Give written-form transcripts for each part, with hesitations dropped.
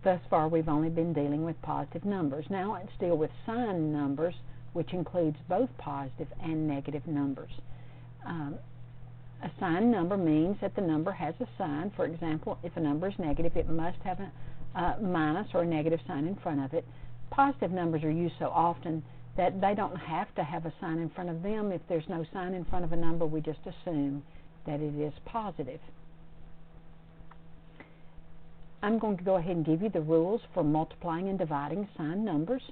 Thus far, we've only been dealing with positive numbers. Now let's deal with sign numbers, which includes both positive and negative numbers. A sign number means that the number has a sign. For example, if a number is negative, it must have a minus or a negative sign in front of it. Positive numbers are used so often that they don't have to have a sign in front of them. If there's no sign in front of a number, we just assume that it is positive. I'm going to go ahead and give you the rules for multiplying and dividing sign numbers.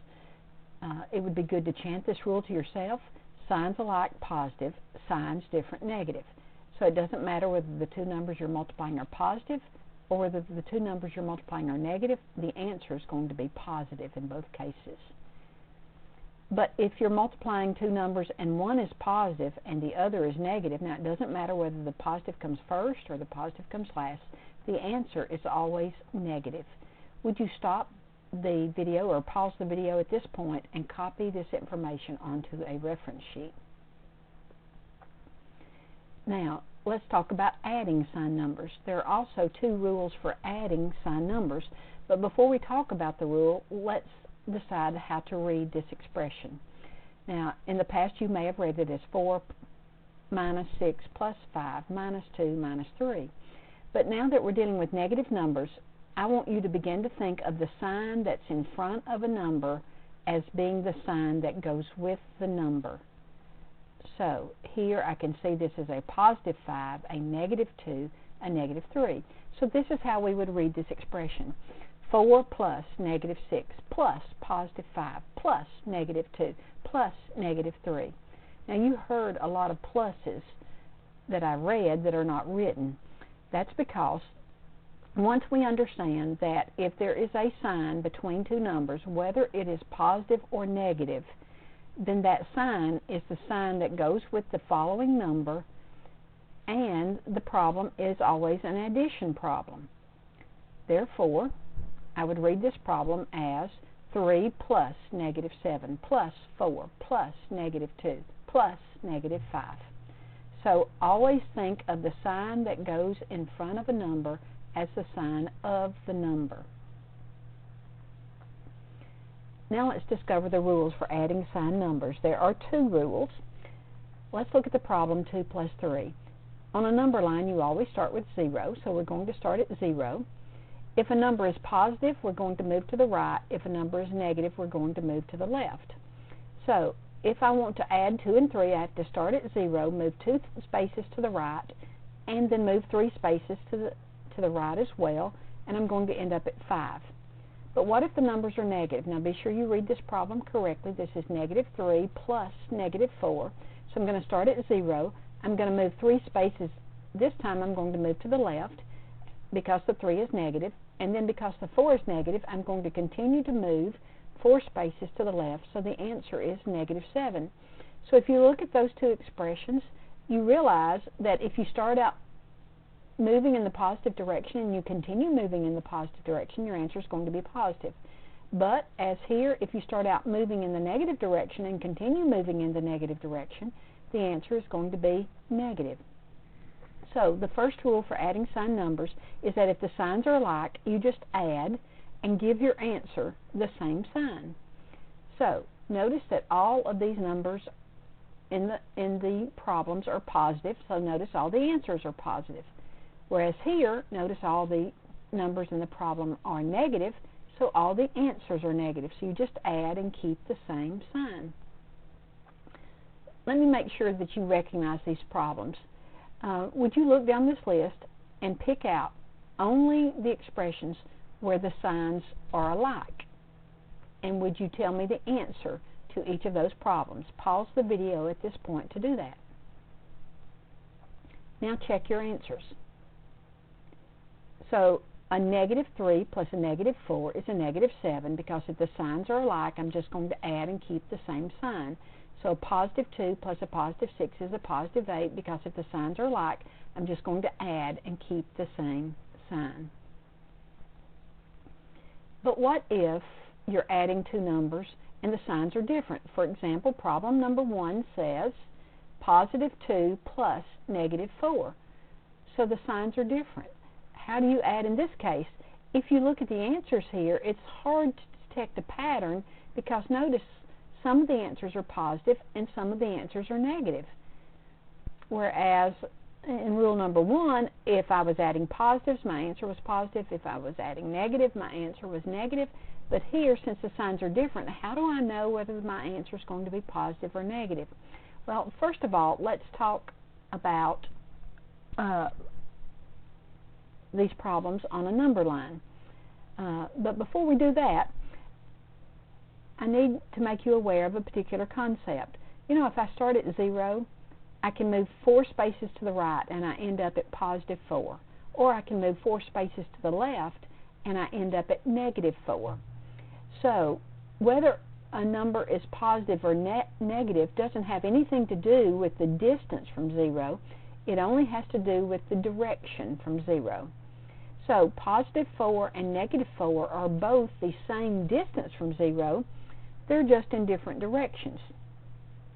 It would be good to chant this rule to yourself. Signs alike, positive. Signs different, negative. So it doesn't matter whether the two numbers you're multiplying are positive or whether the two numbers you're multiplying are negative. The answer is going to be positive in both cases. But if you're multiplying two numbers and one is positive and the other is negative, now it doesn't matter whether the positive comes first or the positive comes last, the answer is always negative. Would you stop the video or pause the video at this point and copy this information onto a reference sheet? Now, let's talk about adding sign numbers. There are also two rules for adding sign numbers, but before we talk about the rule, let's decide how to read this expression. Now, in the past you may have read it as 4 minus 6 plus 5 minus 2 minus 3. But now that we're dealing with negative numbers, I want you to begin to think of the sign that's in front of a number as being the sign that goes with the number. So here I can see this is a positive 5, a negative 2, a negative 3. So this is how we would read this expression. 4 plus negative 6 plus positive 5 plus negative 2 plus negative 3. Now you heard a lot of pluses that I read that are not written. That's because once we understand that if there is a sign between two numbers, whether it is positive or negative, then that sign is the sign that goes with the following number, and the problem is always an addition problem. Therefore, I would read this problem as 3 plus negative 7 plus 4 plus negative 2 plus negative 5. So always think of the sign that goes in front of a number as the sign of the number. Now let's discover the rules for adding sign numbers. There are two rules. Let's look at the problem 2 plus 3. On a number line, you always start with 0, so we're going to start at 0. If a number is positive, we're going to move to the right. If a number is negative, we're going to move to the left. So if I want to add 2 and 3, I have to start at 0, move 2 spaces to the right, and then move 3 spaces to the right as well, and I'm going to end up at 5. But what if the numbers are negative? Now be sure you read this problem correctly. This is negative 3 plus negative 4. So I'm going to start at 0. I'm going to move 3 spaces. This time I'm going to move to the left because the 3 is negative, and then because the 4 is negative, I'm going to continue to move 4 spaces to the left, so the answer is negative 7. So if you look at those two expressions, you realize that if you start out moving in the positive direction and you continue moving in the positive direction, your answer is going to be positive. But as here, if you start out moving in the negative direction and continue moving in the negative direction, the answer is going to be negative. So the first rule for adding sign numbers is that if the signs are alike, you just add and give your answer the same sign. So notice that all of these numbers in the problems are positive, so notice all the answers are positive. Whereas here, notice all the numbers in the problem are negative, so all the answers are negative. So you just add and keep the same sign. Let me make sure that you recognize these problems. Would you look down this list and pick out only the expressions where the signs are alike? And would you tell me the answer to each of those problems? Pause the video at this point to do that. Now check your answers. So a negative 3 plus a negative 4 is a negative 7, because if the signs are alike, I'm just going to add and keep the same sign. So a positive 2 plus a positive 6 is a positive 8, because if the signs are alike, I'm just going to add and keep the same sign. But what if you're adding two numbers and the signs are different? For example, problem number 1 says positive 2 plus negative 4. So the signs are different. How do you add in this case? if you look at the answers here, it's hard to detect a pattern because notice some of the answers are positive and some of the answers are negative. Whereas in rule number 1, if I was adding positives, my answer was positive. If I was adding negative, my answer was negative. But here, since the signs are different, how do I know whether my answer is going to be positive or negative? Well, first of all, let's talk about these problems on a number line. But before we do that, I need to make you aware of a particular concept. You know, if I start at 0, I can move 4 spaces to the right and I end up at positive 4. Or I can move 4 spaces to the left and I end up at negative 4. So whether a number is positive or negative doesn't have anything to do with the distance from 0. It only has to do with the direction from 0. So positive 4 and negative 4 are both the same distance from 0. They're just in different directions.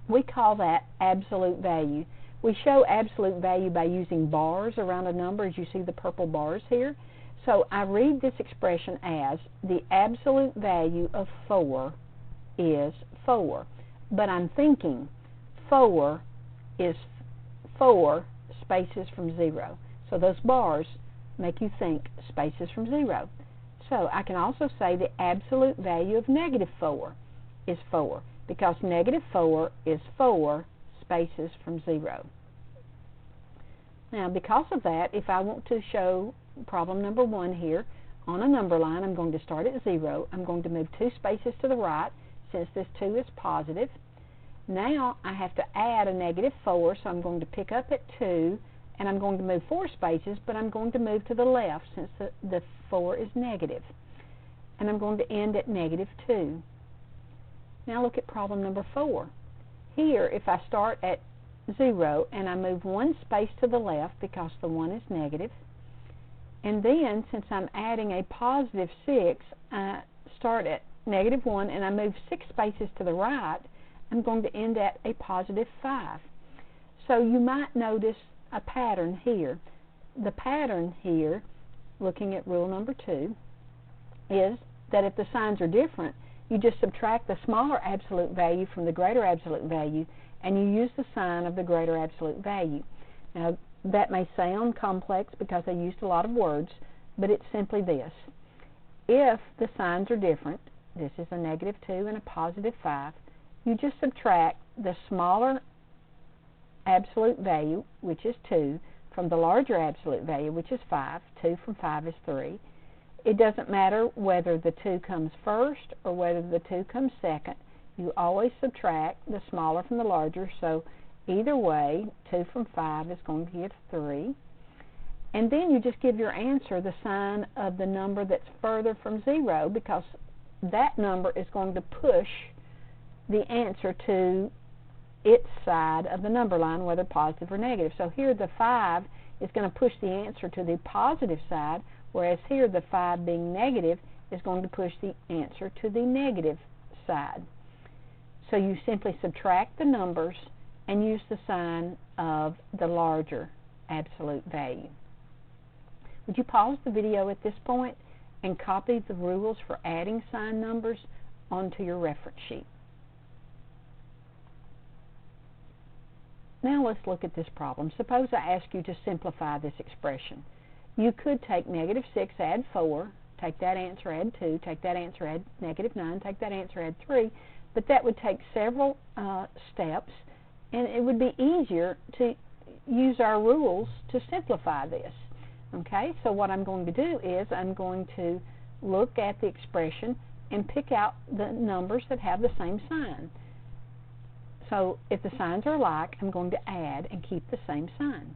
We call that absolute value. We show absolute value by using bars around a number, as you see the purple bars here. So I read this expression as the absolute value of 4 is 4. But I'm thinking 4 is 4 spaces from 0. So those bars make you think spaces from 0. So I can also say the absolute value of negative 4 is 4, because negative 4 is 4 spaces from 0. Now, because of that, if I want to show problem number 1 here on a number line, I'm going to start at 0. I'm going to move 2 spaces to the right since this 2 is positive. Now I have to add a negative 4, so I'm going to pick up at 2, and I'm going to move 4 spaces, but I'm going to move to the left since the 4 is negative. And I'm going to end at negative 2. Now look at problem number 4. Here, if I start at 0 and I move 1 space to the left because the 1 is negative, and then since I'm adding a positive 6, I start at negative 1 and I move 6 spaces to the right, I'm going to end at a positive 5. So you might notice a pattern here. The pattern here, looking at rule number 2, is that if the signs are different, you just subtract the smaller absolute value from the greater absolute value, and you use the sign of the greater absolute value. Now, that may sound complex because I used a lot of words, but it's simply this. If the signs are different, this is a negative 2 and a positive 5, you just subtract the smaller absolute value, which is 2, from the larger absolute value, which is 5. 2 from 5 is 3. It doesn't matter whether the 2 comes first or whether the 2 comes second. You always subtract the smaller from the larger, so either way, 2 from 5 is going to give 3. And then you just give your answer the sign of the number that's further from 0, because that number is going to push the answer to its side of the number line, whether positive or negative. So here the 5 is going to push the answer to the positive side, whereas here the 5 being negative is going to push the answer to the negative side. So you simply subtract the numbers and use the sign of the larger absolute value. Would you pause the video at this point and copy the rules for adding sign numbers onto your reference sheet? Now let's look at this problem. Suppose I ask you to simplify this expression. You could take negative 6, add 4, take that answer, add 2, take that answer, add negative 9, take that answer, add 3, but that would take several steps, and it would be easier to use our rules to simplify this. Okay, so what I'm going to do is I'm going to look at the expression and pick out the numbers that have the same sign. So if the signs are alike, I'm going to add and keep the same sign.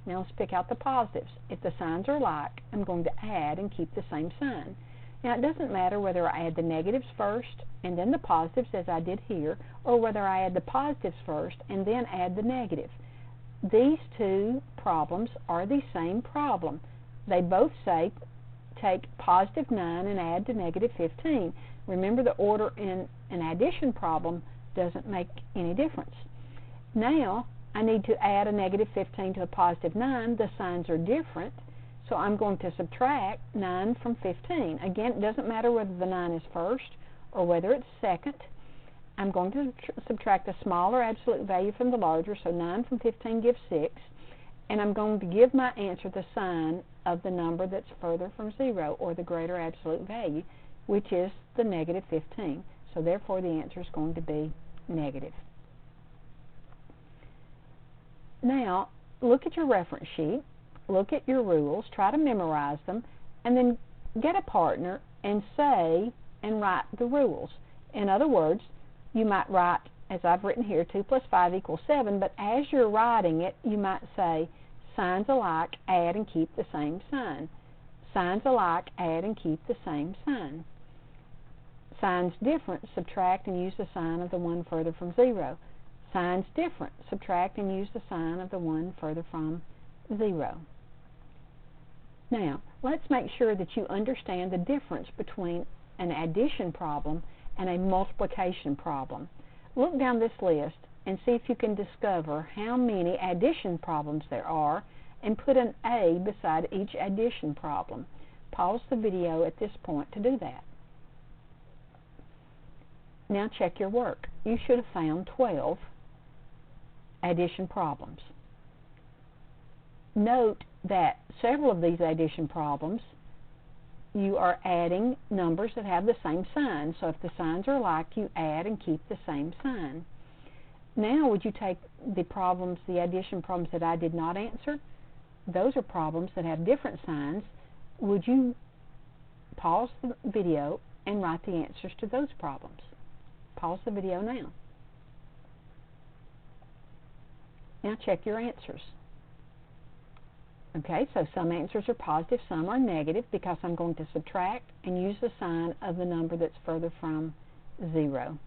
Now let's pick out the positives. If the signs are alike, I'm going to add and keep the same sign. Now it doesn't matter whether I add the negatives first and then the positives, as I did here, or whether I add the positives first and then add the negative. These two problems are the same problem. They both say take positive 9 and add to negative 15. Remember, the order in an addition problem doesn't make any difference. Now I need to add a negative 15 to a positive 9. The signs are different, So I'm going to subtract 9 from 15. Again, it doesn't matter whether the 9 is first or whether it's second. I'm going to subtract the smaller absolute value from the larger, so 9 from 15 gives 6. And I'm going to give my answer the sign of the number that's further from 0, or the greater absolute value, which is the negative 15. So therefore the answer is going to be negative. Now, look at your reference sheet, look at your rules, try to memorize them, and then get a partner and say and write the rules. In other words, you might write, as I've written here, 2 plus 5 equals 7, but as you're writing it, you might say, signs alike, add and keep the same sign. Signs alike, add and keep the same sign. Signs different, subtract and use the sign of the one further from 0. Signs different, subtract and use the sign of the one further from 0. Now, let's make sure that you understand the difference between an addition problem and a multiplication problem. Look down this list and see if you can discover how many addition problems there are and put an A beside each addition problem. Pause the video at this point to do that. Now check your work. You should have found 12 addition problems. Note that several of these addition problems you are adding numbers that have the same sign. So if the signs are alike, you add and keep the same sign. Now would you take the problems, the addition problems that I did not answer? Those are problems that have different signs. Would you pause the video and write the answers to those problems? Pause the video now. Now check your answers. Okay, so some answers are positive, some are negative, because I'm going to subtract and use the sign of the number that's further from 0.